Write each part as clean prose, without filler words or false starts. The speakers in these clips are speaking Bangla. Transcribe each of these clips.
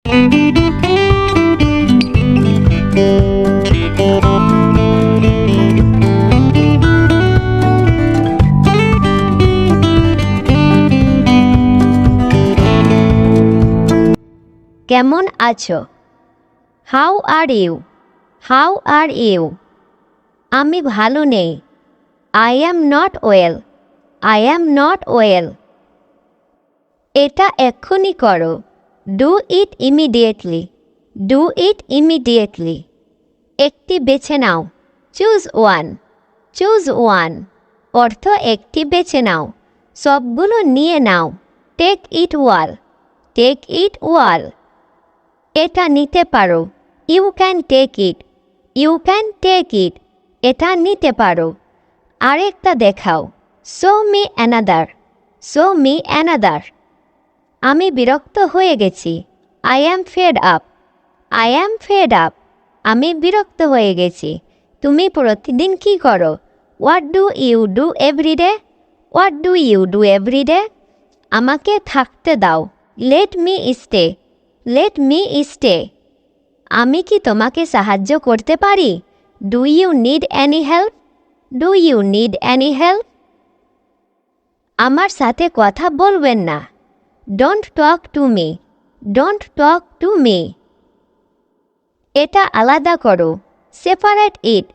কেমন আছো? How are you? How are you? আমি ভালো নেই। I am not well. I am not well. এটা এক্ষুনি করো। Do it immediately. Do it immediately. একটি বেছে নাও। Choose one. চুজ ওয়ান অর্থ একটি বেছে নাও, সবগুলো নিয়ে নাও। Take it wall. Take it ওয়াল। এটা নিতে পারো। You can take it. You can take it. এটা নিতে পারো। আরেকটা দেখাও। Show me another. Show me another. আমি বিরক্ত হয়ে গেছি। I am fed up. I am fed up. আমি বিরক্ত হয়ে গেছি। তুমি প্রতিদিন কি করো? What do you do everyday? What do you do everyday? আমাকে থাকতে দাও। Let me stay. Let me stay. আমি কি তোমাকে সাহায্য করতে পারি? Do you need any help? Do you need any help? আমার সাথে কথা বলবেন না। Don't talk to me. Don't talk to me. এটা আলাদা করো। Separate it.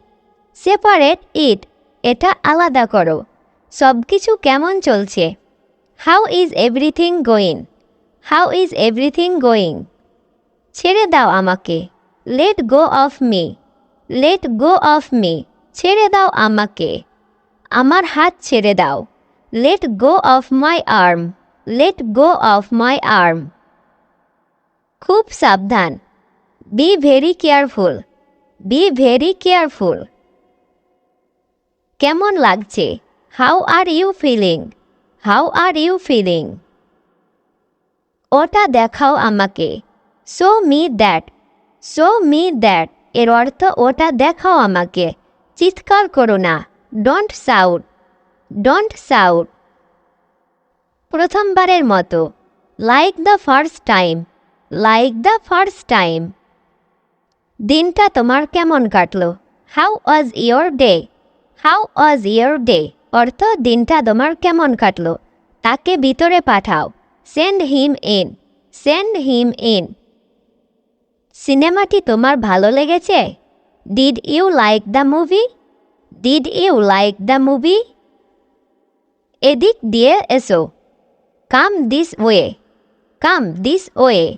Separate it. এটা আলাদা করো। সব কিছু কেমন চলছে? How is everything going? How is everything going? ছেড়ে দাও আমাকে। Let go of me. Let go of me. ছেড়ে দাও আমাকে। আমার হাত ছেড়ে দাও। Let go of my arm. Let go of my arm. খুব সাবধান। Be very careful. Be very careful. কেমন লাগছে? How are you feeling? How are you feeling? ওটা দেখাও আমাকে। Show me that. Show me that এর অর্থ ওটা দেখাও আমাকে। চিৎকার করো না। Don't shout. Don't shout. প্রথমবারের মতো। Like the first time. Like the first time. দিনটা তোমার কেমন কাটলো? How was your day? How was your day অর্থ দিনটা তোমার কেমন কাটলো। তাকে ভিতরে পাঠাও। Send him in. Send him in. সিনেমাটি তোমার ভালো লেগেছে? Did you like the movie? Did you like the movie? এদিক দিয়ে এসো। Come this way. Come this way.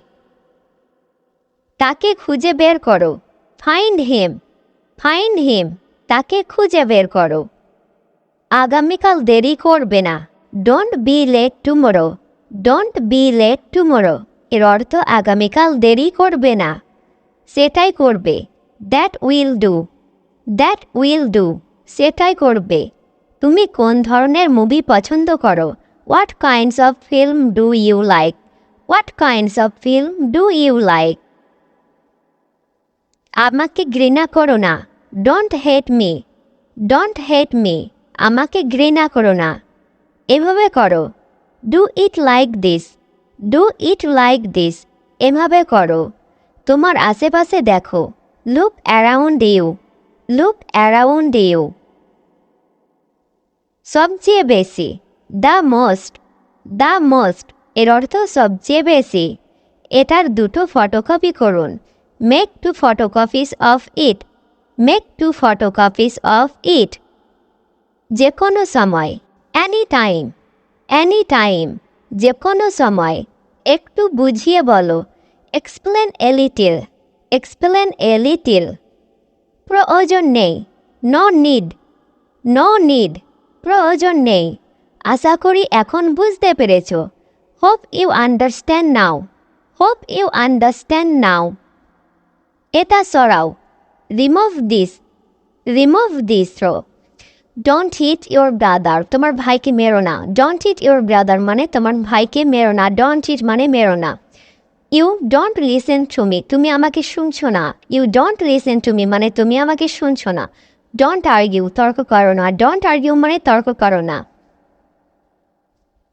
তাকে খুঁজে বের করো। Find him. Find him. তাকে খুঁজে বের করো। আগামীকাল দেরি করবে না। Don't be late tomorrow. Don't be late tomorrow এর অর্থ আগামীকাল দেরি করবে না। সেটাই করবে। That will do. That will do. সেটাই করবে। তুমি কোন ধরনের মুভি পছন্দ করো? What kinds of film do you like? What kinds of film do you like? আমাকে ঘৃণা করো না। Don't hate me. Don't hate me. আমাকে ঘৃণা করো না। এভাবে করো। Do it like this. Do it like this. এভাবে করো। তোমার আশেপাশে দেখো। Look around you. Look around you. সবচেয়ে বেশি। The most. দ্য মোস্ট এর অর্থ সবচেয়ে বেশি। এটার দুটো ফটোকপি করুন। Make two photocopies of it. Make two photocopies of it. যে কোনো সময়। Any time. Any time. যে কোনো সময়। একটু বুঝিয়ে বলো। Explain a little. Explain a little. প্রয়োজন নেই। No need. No need. প্রয়োজন নেই। আশা করি এখন বুঝতে পেরেছ। Hope you understand now. Hope you understand now. এটা সরাও। Remove this. Remove this. Don't hit your brother. তোমার ভাইকে মেরো না। ডোন্ট হিট ইউর ব্রাদার মানে তোমার ভাইকে মেরো না। ডোন্ট হিট মানে মেরো না। You don't listen to me. তুমি আমাকে শুনছো না। You don't listen to me মানে তুমি আমাকে শুনছো না। Don't argue. তর্ক করো না। ডোন্ট আর্গিউ মানে তর্ক করো না।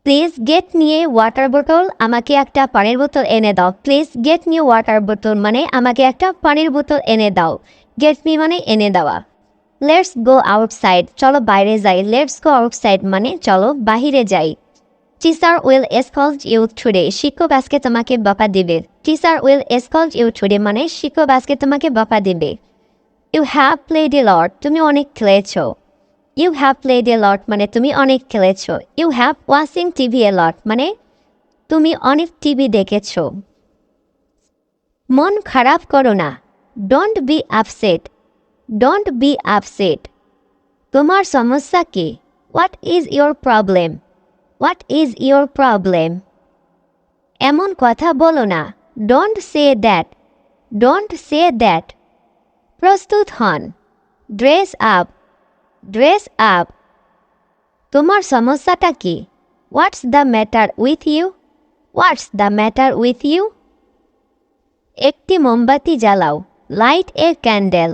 Please get me a water বোতল, আমাকে একটা পানির বোতল এনে দাও। প্লিজ গেট মি ওয়াটার বোতল মানে আমাকে একটা পানির বোতল এনে দাও। গেট মি মানে এনে দেওয়া। লেটস গো আউটসাইড, চলো বাইরে যাই। লেটস গো আউটসাইড মানে চলো বাহিরে যাই। Teacher will scold you today, শিক্ষক আজকে তোমাকে বকা দিবে। Teacher will scold you today মানে শিক্ষক আজকে তোমাকে বকা দিবে। You have played a lot, তুমি অনেক খেলেছো। You have played a lot মানে তুমি অনেক খেলেছো। You have watching TV a lot মানে তুমি অনেক টিভি দেখেছো। মন খারাপ করো না, don't be upset, don't be upset. তোমার সমস্যা কি? What is your problem, what is your problem. এমন কথা বলো না, don't say that, don't say that. প্রস্তুত হন, ড্রেস আপ, ড্রেস আপ। তোমার সমস্যাটা কি? What's the matter with you, what's the matter with you. একটি মোমবাতি জ্বালাও, light a candle,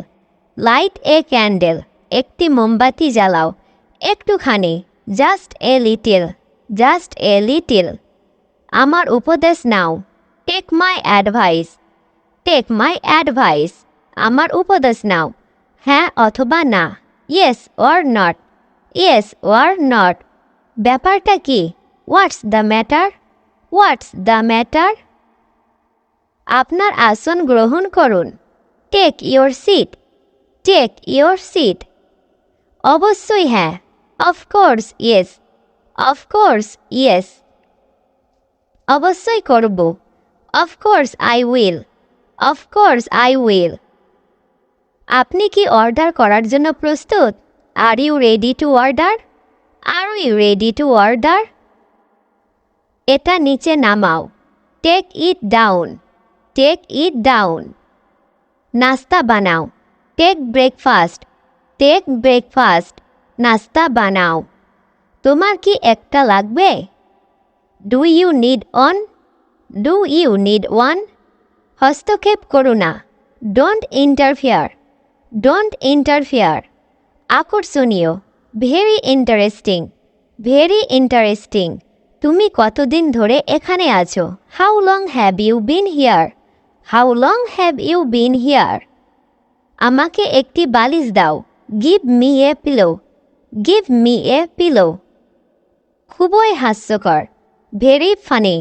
light a candle. একটি মোমবাতি জ্বালাও, একটুখানি, just a little, just a little. আমার উপদেশ নাও, take my advice, take my advice. আমার উপদেশ নাও, হ্যাঁ অথবা না, yes or not, yes or not. ব্যাপারটা কি? What's the matter, what's the matter. আপনার আসন গ্রহণ করুন, take your seat, take your seat. অবশ্যই হ্যাঁ, অফকোর্স ইয়েস, অফকোর্স ইয়েস। অবশ্যই করব, of course I will, of course I will. আপনি কি অর্ডার করার জন্য প্রস্তুত? Are you ready to order, are you ready to order. এটা নিচে নামাও, take it down, take it down. নাস্তা বানাও, টেক ব্রেকফাস্ট, টেক ব্রেকফাস্ট। নাস্তা বানাও। তোমার কি একটা লাগবে? Do you need one, do you need one. হস্তক্ষেপ করো না, ডোন্ট ইন্টারফেয়ার, ডোন্ট ইন্টারফেয়ার। আকর্ষণীয়, ভেরি ইন্টারেস্টিং, ভেরি ইন্টারেস্টিং। তুমি কতদিন ধরে এখানে আছো? How long have you been here, how long have you been here. আমাকে একটি বালিশ দাও, give me a pillow, give me a pillow. খুবই হাস্যকর, ভেরি ফানি,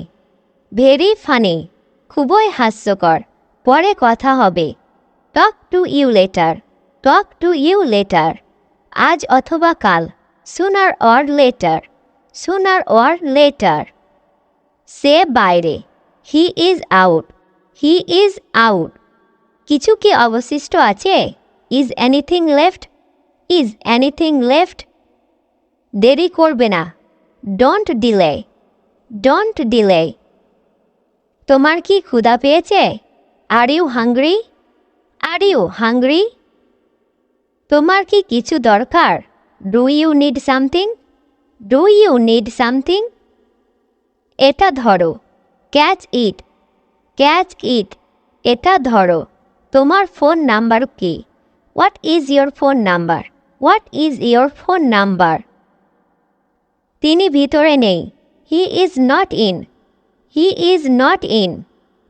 ভেরি ফানি। খুবই হাস্যকর। পরে কথা হবে, talk to you later, talk to you later. আজ অথবা কাল, sooner or later, sooner or later. সে বাইরে, he is out, he is out. কিছু কি অবশিষ্ট আছে? Is anything left, is anything left. দেরি করবে না, ডোন্ট ডিলে, ডোন্ট ডিলে। তোমার কি ক্ষুধা পেয়েছে? Are you hungry, are you hungry. তোমার কি কিছু দরকার? Do you need something, do you need something. এটা ধরো, ক্যাচ ইট, ক্যাচ ইট। এটা ধরো। তোমার ফোন নাম্বার কি? What is your phone number, what is your phone number. তিনি ভিতরে নেই, he is not in, he is not in.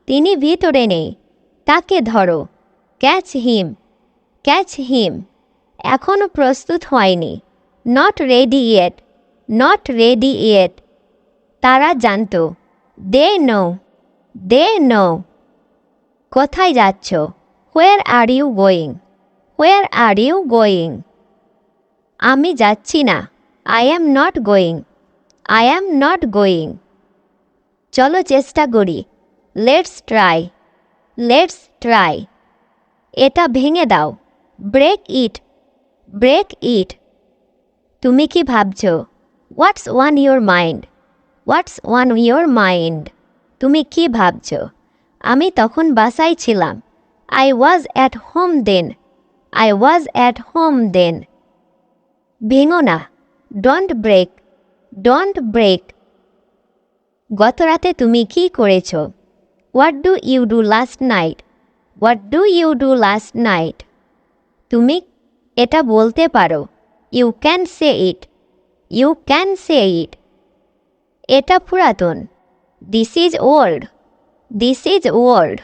তিনি ভিতরে নেই। তাকে ধরো, ক্যাচ হিম, ক্যাচ হিম। এখনও প্রস্তুত হয়নি, not ready yet, not ready yet. তারা জানত, দে নো, দে নো। কোথায় যাচ্ছ? Where are you going, where are you going. আমি যাচ্ছি না, I am not going, I am not going. চলো চেষ্টা করি, লেটস ট্রাই, লেটস ট্রাই। এটা ভেঙে দাও, ব্রেক ইট, ব্রেক ইট। তুমি কি ভাবছ? What's on your mind, what's on your mind. তুমি কি ভাবছ? আমি তখন বাসায় ছিলাম, I was at home then, I was at home then. ভেঙো না, ডোন্ট ব্রেক, ডোন্ট ব্রেক। গত রাতে তুমি কি করেছ? What do you do last night, what do you do last night. তুমি এটা বলতে পারো, you can say it, you can say it. এটা পুরাতন। This is old. This is old.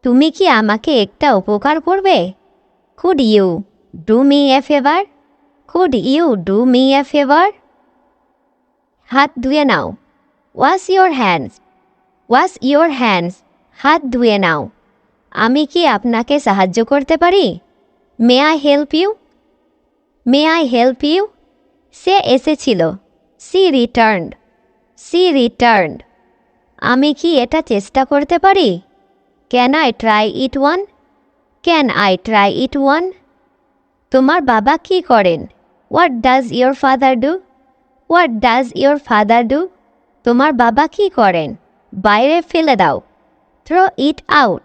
তুমি কি আমাকে একটা উপকার করবে? Could you do me a favour? Could you do me a favour? হাত ধুয়ে নাও। Wash your hands. Wash your hands. হাত ধুয়ে নাও। আমি কি আপনাকে সাহায্য করতে পারি? May I help you? May I help you? সে এসেছিল। She returned. She returned. আমি কি এটা চেষ্টা করতে পারি? Can I try it on? Can I try it on? তোমার বাবা কি করেন? What does your father do? What does your father do? তোমার বাবা কি করেন? বাইরে ফেলে দাও। Throw it out.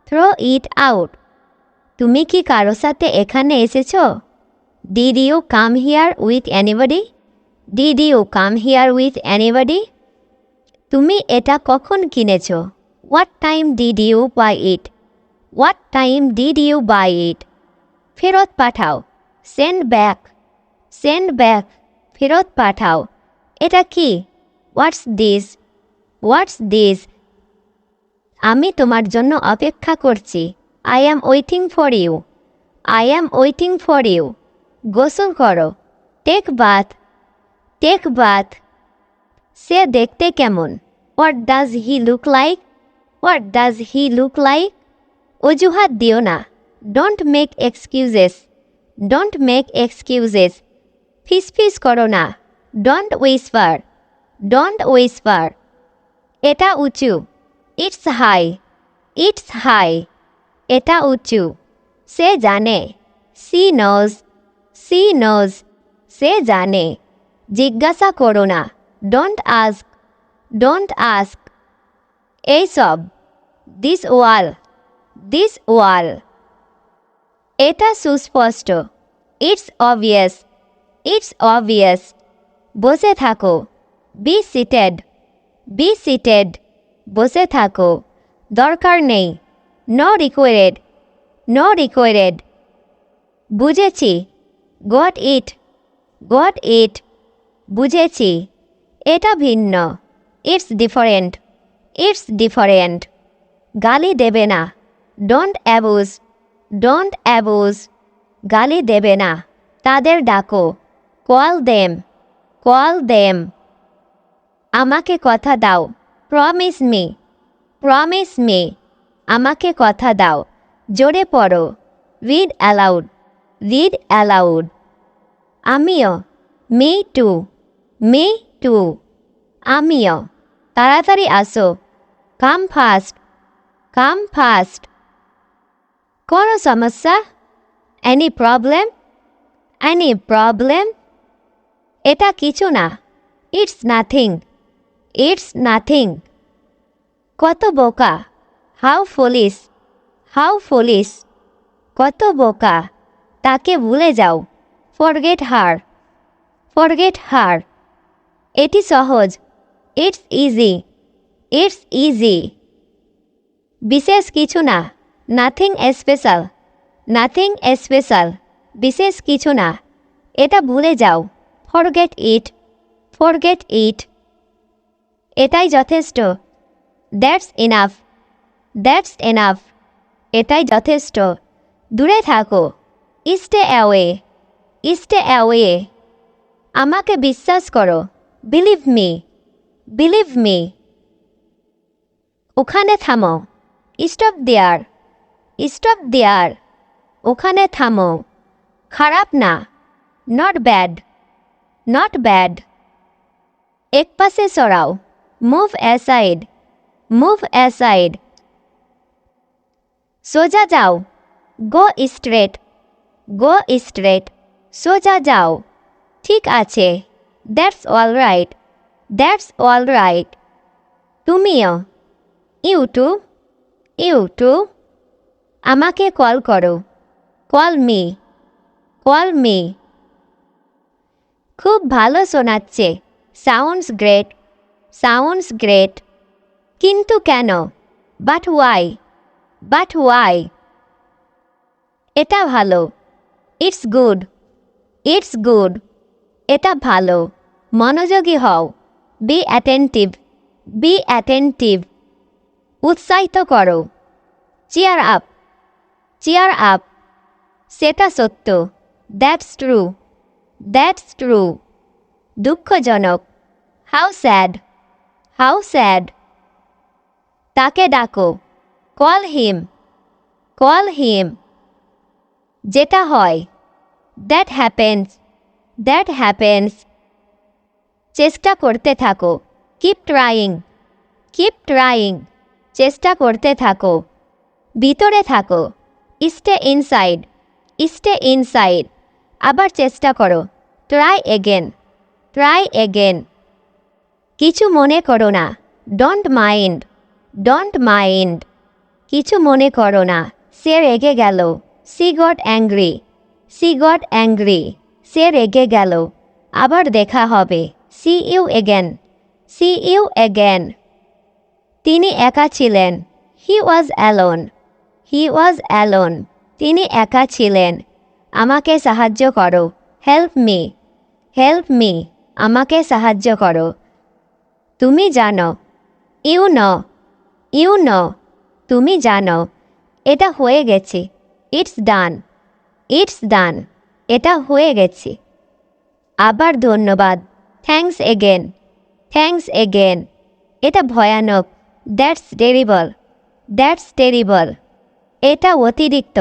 Throw it out. তুমি কি কারো সাথে এখানে এসেছো? Did you come here with anybody? Did you come here with anybody? তুমি এটা কখন কিনেছ? What time did you buy it? What time did you buy it? ফেরত পাঠাও। Send back. Send back. ফেরত পাঠাও। এটা কি? What's this? What's this? আমি তোমার জন্য অপেক্ষা করছি। I am waiting for you. I am waiting for you. গোসল করো। Take bath. Take bath. সে দেখতে কেমন? What does he look like? What does he look like? অজুহাত দিও না। Don't make excuses. Don't make excuses. ফিসফিস করো না। Don't whisper. Don't whisper. এটা উঁচু। It's high. It's high. এটা উঁচু। সে জানে। She knows. She knows. সে জানে। জিজ্ঞাসা করো না। Don't ask. Don't ask. এইসব। This all. This all. এটা সুস্পষ্ট। It's obvious. It's obvious. বসে থাকো। Be seated. Be seated. বসে থাকো। দরকার নেই। No required. No required. বুঝেছি। Got it. গট ইট। বুঝেছি। এটা ভিন্ন। It's different. It's different. গালি দেবে না। Don't abuse. Don't abuse. গালি দেবে না। তাদের ডাকো। Call them. Call them. আমাকে কথা দাও। Promise me. Promise me. আমাকে কথা দাও। জোরে পড়ো। Read aloud. Read aloud. আমিও। Me too. Me too. আমিও। তাড়াতাড়ি আসো। Come fast. Come fast. কোনো সমস্যা? Any problem? Any problem? এটা কিছু না। It's nothing. It's nothing. কত বোকা। How foolish. হাউ ফলিস। কত বোকা। তাকে ভুলে যাও। ফরগেট হার। ফরগেট হার। এটি সহজ। It's easy. It's easy. বিশেষ কিছু না। Nothing special. Nothing special. বিশেষ কিছু না। এটা ভুলে যাও। Forget it. Forget it. এটাই যথেষ্ট। That's enough. That's enough. এটাই যথেষ্ট। দূরে থাকো। Stay away. Stay away. আমাকে বিশ্বাস করো। Believe me. Believe me. ওখানে থামো। স্টপ দেয়ার। স্টপ দেয়ার। ওখানে থামো। খারাপ না। Not bad. Not bad. এক পাশে সরাও। Move aside. Move aside. সোজা যাও। Go straight. Go straight. সোজা যাও। ঠিক আছে। That's all right. That's all right. তুমিও। You too. You too. আমাকে কল করো। Call me. Call me. খুব ভালো শোনাচ্ছে। Sounds great. Sounds great. কিন্তু কেন? But why? But why? এটা ভালো। It's good. It's good. এটা ভালো। মনোযোগী হও। Be attentive, be attentive. উৎসাহিত করো, চিয়ার আপ, চিয়ার আপ। সেটা সত্য, দ্যাটস ট্রু, দ্যাটস ট্রু। দুঃখজনক, হাউ স্যাড, হাউ স্যাড। তাকে ডাকো, কল হিম, কল হিম। যেটা হয়, দ্যাট হ্যাপেন্স, দ্যাট হ্যাপেন্স। চেষ্টা করতে থাকো, কিপ ট্রাইং, কিপ ট্রাইং। চেষ্টা করতে থাকো। ভিতরে থাকো, স্টে ইনসাইড, স্টে ইনসাইড। আবার চেষ্টা করো, ট্রাই এগেন, ট্রাই এগেন। কিছু মনে করো না, ডোন্ট মাইন্ড, ডোন্ট মাইন্ড। কিছু মনে করো না, সে রেগে গেল, she got angry, she got angry. সে রেগে গেল। আবার দেখা হবে, see you again, see you again. তিনি একা ছিলেন, হি was alone, he was alone. তিনি একা ছিলেন। আমাকে সাহায্য করো, হেল্প মি, হেল্প মি। আমাকে সাহায্য করো। তুমি জানো, ইউ নো, ইউ নো। তুমি জানো। এটা হয়ে গেছে, ইটস ডান, ইটস ডান। এটা হয়ে গেছে। আবার ধন্যবাদ, থ্যাঙ্কস এগেন, থ্যাঙ্কস এগেন। এটা ভয়ানক, দ্যাটস টেরিবল, দ্যাটস টেরিবল। এটা অতিরিক্ত,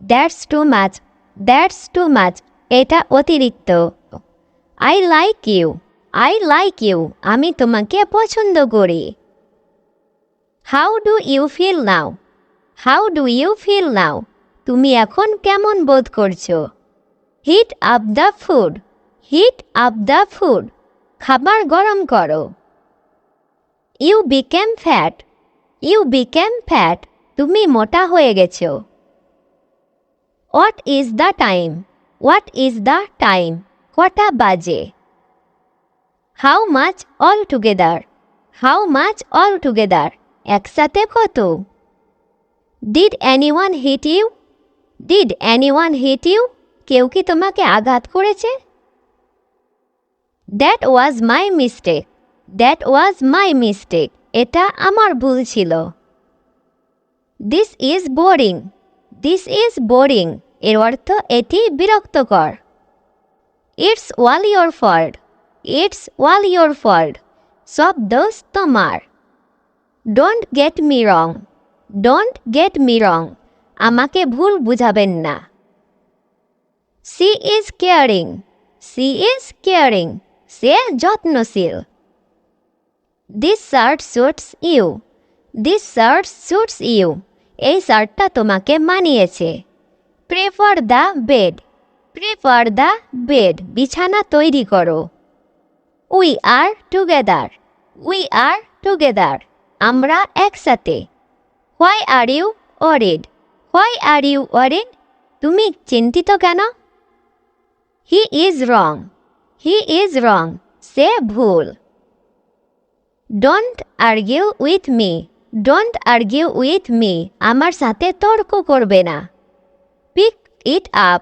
that's too much, that's too much. এটা অতিরিক্ত। I like you, I like you. আমি তোমাকে পছন্দ করি। How do you feel now, how do you feel now. তুমি এখন কেমন বোধ করছো? Heat up the food, heat up the food. খাবার গরম করো। You become fat, you become fat. তুমি মোটা হয়ে গেছো। What is the time, what is the time. কটা বাজে? How much all together, how much all together. একসাথে কত? Did anyone hit you, did anyone hit you. কেউ কি তোমাকে আঘাত করেছে? That was my mistake, that was my mistake. এটা আমার ভুল ছিল। This is boring, this is boring. এর অর্থ এটি বিরক্তকর। It's all your fault, it's all your fault. সব দোষ তোমার। Don't get me wrong, don't get me wrong. আমাকে ভুল বুঝাবেন না। She is caring, C is caring. সে যত্নশীল। This shirt suits you, this shirt suits you. এই শার্টটা তোমাকে মানিয়েছে। Prefer the bed, prefer the bed. বিছানা তৈরি করো। We are together, we are together. আমরা একসাথে। Why are you worried, why are you worried. তুমি চিন্তিত কেন? He is wrong, he is wrong. সে ভুল। Don't argue with me, don't argue with me. আমার সাথে তর্ক করবে না। Pick it up,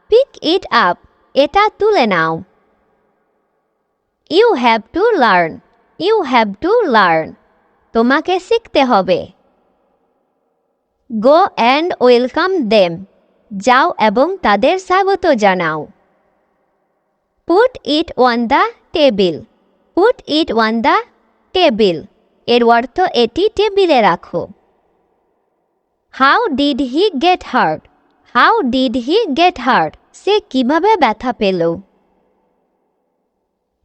pick it up. এটা তুলে নাও। You have to learn, you have to learn. তোমাকে শিখতে হবে। Go and welcome them. যাও এবং তাদের স্বাগত জানাও। Put it on the table, put it on the table. এর অর্থ এটি টেবিলে রাখো। How did he get hurt, how did he get heart. সে কিভাবে ব্যথা পেল?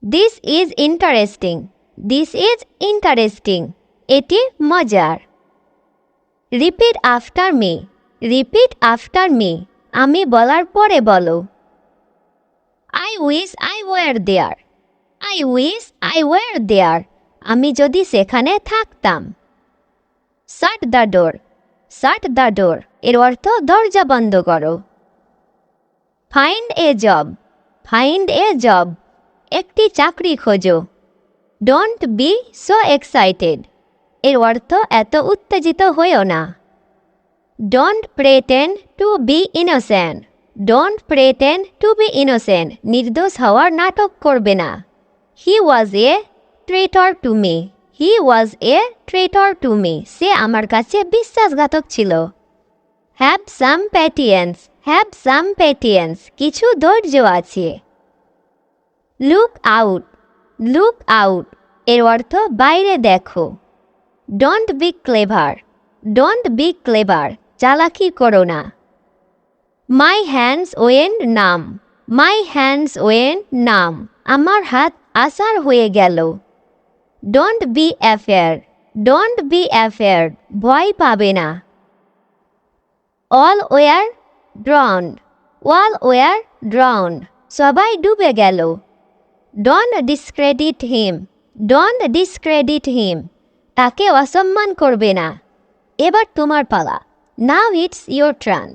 This is interesting, this is interesting. এটি মজার। Repeat after me, repeat after me. আমি বলার পরে বলো। I wish I were there, I wish I were there. আমি যদি সেখানে থাকতাম। Shut the door, shut the door. এর অর্থ দরজা বন্ধ করো। Find a job, find a job. একটি চাকরি খোঁজো। Don't be so excited. এর অর্থ এত উত্তেজিত হইও না। Don't pretend to be innocent, don't pretend to be innocent. নির্দোষ হওয়ার নাটক করবে না। হি ওয়াজ এ traitor to me. He was a traitor to me. সে আমার কাছে বিশ্বাসঘাতক ছিল। Have some patience. Have some patience. কিছু ধৈর্য আছে। Look out. Look out. এর অর্থ বাইরে দেখো। Don't be clever. Don't be clever. চালাকি করো না। My hands went numb. My hands went numb. আমার হাত আসার হয়ে গেল। Don't be afraid. Don't be afraid. ভয় পাবে না। All were drowned. All were drowned. সবাই ডুবে গেল। Don't discredit him. Don't discredit him. তাকে অসম্মান করবে না। এবার তোমার পালা। Now it's your turn.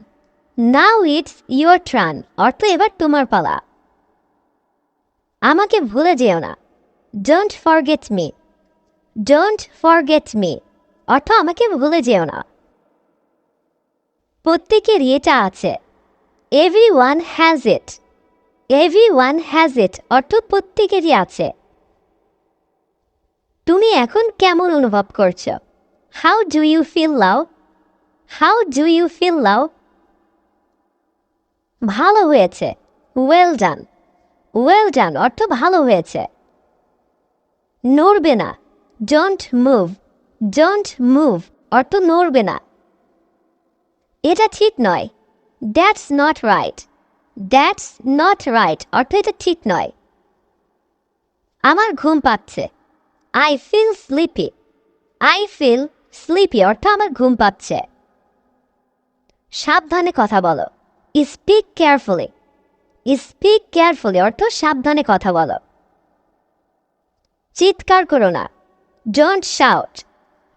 Now it's your turn. অর্থ এবার তোমার পালা। আমাকে ভুলে যেও না। Don't forget me. Don't forget me. অর্থ আমাকে ভুলে যেও না। প্রত্যেকেরই এটা আছে। Everyone has it. Everyone has it. অর্থ প্রত্যেকেরই আছে। তুমি এখন কেমন অনুভব করছো? How do you feel now? How do you feel now? ভালো হয়েছে। Well done. Well done অর্থ ভালো হয়েছে। নড়বে না। Don't move. Don't move অর্থ নড়বে না। এটা ঠিক নয়। That's not right. That's not right অর্থ এটা ঠিক নয়। আমার ঘুম পাচ্ছে। I feel sleepy. I feel sleepy অর্থ আমার ঘুম পাচ্ছে। সাবধানে কথা বলো। Speak carefully. Speak carefully অর্থ সাবধানে কথা বলো। চিৎকার করো না। Don't shout.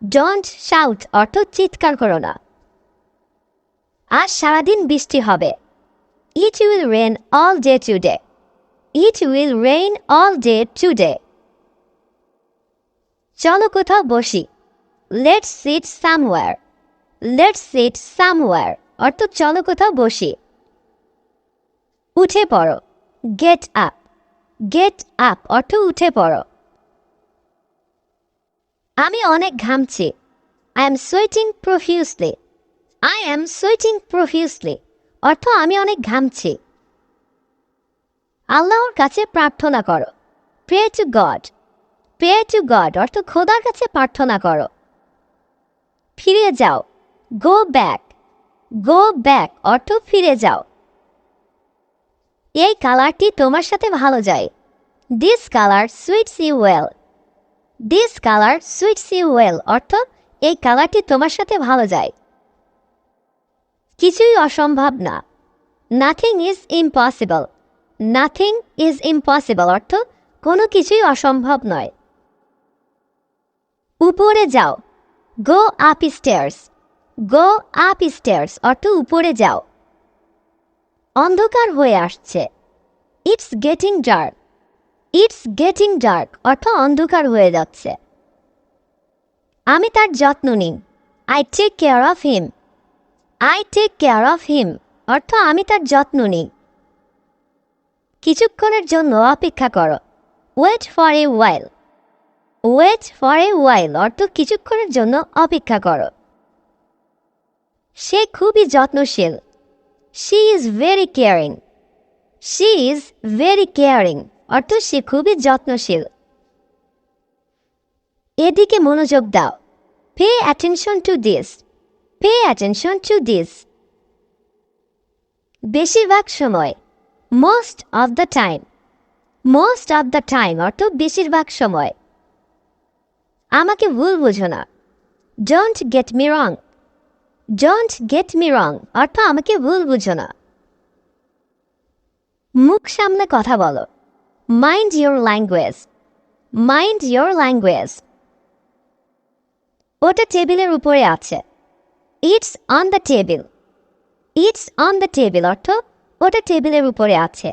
Don't shout অর্থ চিৎকার করো না। আজ সারাদিন বৃষ্টি হবে। It will rain all day today. It will rain all day today. চলো কোথাও বসি। Let's sit somewhere. Let's sit somewhere অর্থ চলো কোথাও বসি। উঠে পড়ো। Get up. Get up অর্থ উঠে পড়ো। আমি অনেক ঘামছি। I am sweating profusely. I am sweating profusely অর্থ আমি অনেক ঘামছি। আল্লাহর কাছে প্রার্থনা করো। Pray to God. Pray to God অর্থ খোদার কাছে প্রার্থনা করো। ফিরে যাও। Go back. Go back অর্থ ফিরে যাও। এই কালারটি তোমার সাথে ভালো যায়। This color suits you well. This color suits you well অর্থ এই কালারটি তোমার সাথে ভালো যায়। কিছুই অসম্ভব না। Nothing is impossible. Nothing is impossible অর্থ কোনো কিছুই অসম্ভব নয়। উপরে যাও। Go upstairs. Go upstairs অর্থ উপরে যাও। অন্ধকার হয়ে আসছে। It's getting dark. It's getting dark অর্থ অন্ধকার হয়ে যাচ্ছে। আমি তার যত্ন নিই। I take care of him. I take care of him অর্থ আমি তার যত্ন নিই। কিছুক্ষণের জন্য অপেক্ষা করো। Wait for a while. Wait for a while অর্থ কিছুক্ষণের জন্য অপেক্ষা করো। সে খুবই যত্নশীল। She is very caring. She is very caring অর্থ সে খুবই যত্নশীল। এদিকে মনোযোগ দাও। Pay attention to this. Pay attention to this. বেশিরভাগ সময়। Most of the time. Most of the time অর্থ বেশিরভাগ সময়। আমাকে ভুল বুঝো না। Don't get me wrong. Don't get me wrong অর্থ আমাকে ভুল বুঝো না। মুখ সামনে কথা বলো। Mind your language. Mind your language. ওটা টেবিলের উপরে আছে। It's on the table. It's on the table অর্থ ওটা টেবিলের উপরে আছে।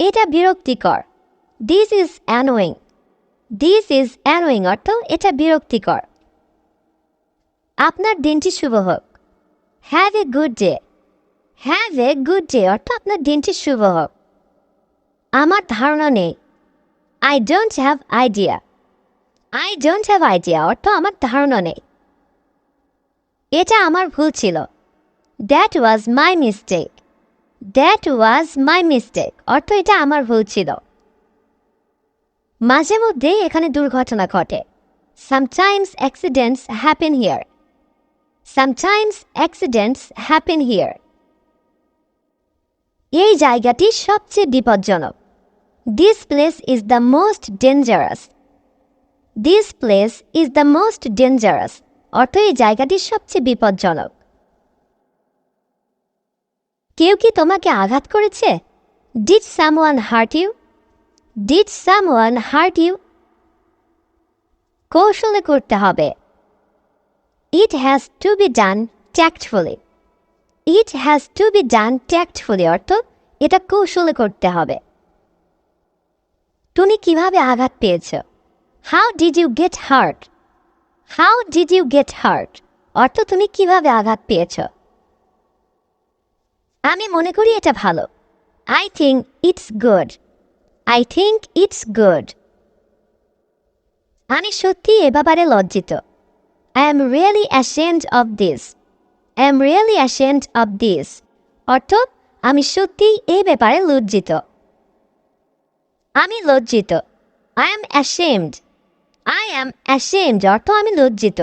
এটা বিরক্তিকর। This is annoying. This is annoying অর্থ এটা বিরক্তিকর। আপনার দিনটি শুভ হোক। Have a good day. Have a good day অর্থ আপনার দিনটি শুভ হোক। আমার ধারণা নেই। I don't have idea. I don't have idea অর্থ আমার ধারণা নেই। এটা আমার ভুল ছিল। That was my mistake. That was my mistake অর্থ এটা আমার ভুল ছিল। মাঝে মধ্যে এখানে দুর্ঘটনা ঘটে। Sometimes accidents happen here. Sometimes accidents happen here. এই জায়গাটি সবচেয়ে বিপজ্জনক। This place is the most dangerous. This place is the most dangerous অর্থ এই জায়গাটি সবচেয়ে বিপজ্জনক। কেউ কি তোমাকে আঘাত করেছে? Did someone hurt you? Did someone hurt you? কৌশলে করতে হবে। It has to be done tactfully. It has to be done tactfully অর্থ এটা কৌশলে করতে হবে। তুমি কিভাবে আঘাত পেয়েছ? How did you get hurt? How did you get hurt অর্থ তুমি কিভাবে আঘাত পেয়েছ? আমি মনে করি এটা ভালো। I think it's good. I think it's good. আমি সত্যি এ ব্যাপারে লজ্জিত। I am really ashamed of this. I am really ashamed of this অর্থ আমি সত্যি এই ব্যাপারে লজ্জিত। আমি লজ্জিত। I am ashamed. I am ashamed অর্থ আমি লজ্জিত।